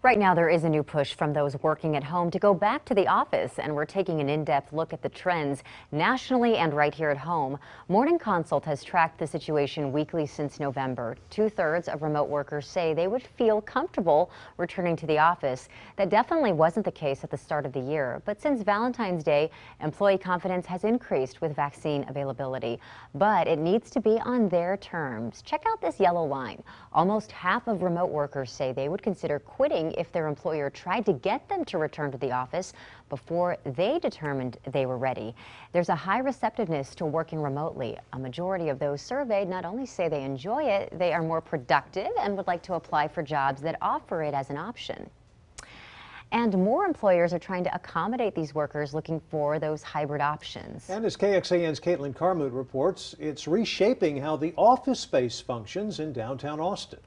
Right now, there is a new push from those working at home to go back to the office, and we're taking an in-depth look at the trends nationally and right here at home. Morning Consult has tracked the situation weekly since November. 2/3 of remote workers say they would feel comfortable returning to the office. That definitely wasn't the case at the start of the year, but since Valentine's Day, employee confidence has increased with vaccine availability. But it needs to be on their terms. Check out this yellow line. Almost half of remote workers say they would consider quitting if their employer tried to get them to return to the office before they determined they were ready. There's a high receptiveness to working remotely. A majority of those surveyed not only say they enjoy it, they are more productive and would like to apply for jobs that offer it as an option. And more employers are trying to accommodate these workers looking for those hybrid options. And as KXAN's Caitlin Carmoot reports, it's reshaping how the office space functions in downtown Austin.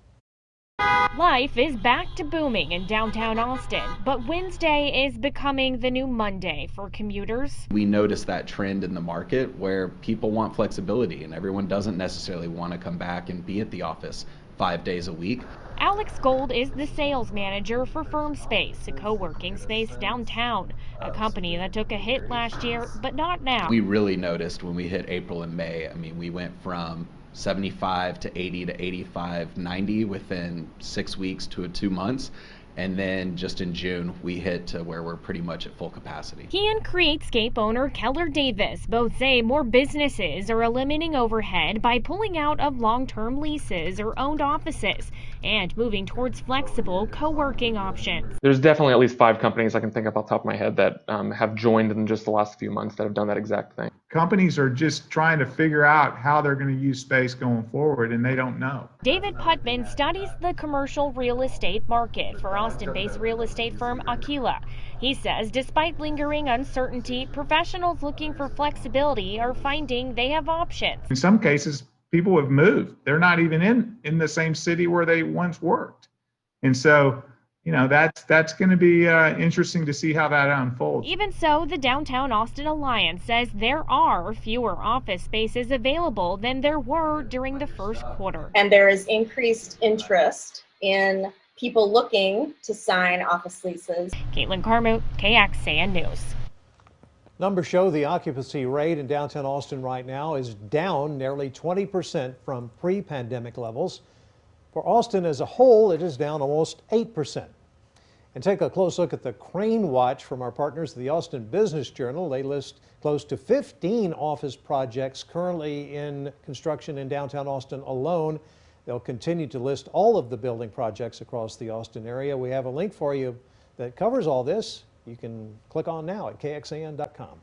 Life is back to booming in downtown Austin, but Wednesday is becoming the new Monday for commuters. We notice that trend in the market where people want flexibility and everyone doesn't necessarily want to come back and be at the office 5 days a week. Alex Gold is the sales manager for Firm Space, a co-working space downtown, a company that took a hit last year, but not now. We really noticed when we hit April and May. I mean, we went from 75 to 80 to 85, 90 within 6 weeks to 2 months. And then just in June, we hit to where we're pretty much at full capacity. He and Createscape owner Keller Davis both say more businesses are eliminating overhead by pulling out of long-term leases or owned offices and moving towards flexible co-working options. There's definitely at least 5 companies I can think of off the top of my head that have joined in just the last few months that have done that exact thing. Companies are just trying to figure out how they're going to use space going forward, and they don't know. David Putman studies the commercial real estate market for Austin-based real estate firm Aquila. He says despite lingering uncertainty, professionals looking for flexibility are finding they have options. In some cases, people have moved. They're not even in the same city where they once worked. And so, you know, that's going to be interesting to see how that unfolds. Even so, the Downtown Austin Alliance says there are fewer office spaces available than there were during the first quarter. And there is increased interest in people looking to sign office leases. Caitlin Carmoot, KXAN News. Numbers show the occupancy rate in downtown Austin right now is down nearly 20% from pre-pandemic levels. For Austin as a whole, it is down almost 8%. And take a close look at the Crane Watch from our partners, the Austin Business Journal. They list close to 15 office projects currently in construction in downtown Austin alone. They'll continue to list all of the building projects across the Austin area. We have a link for you that covers all this. You can click on now at kxan.com.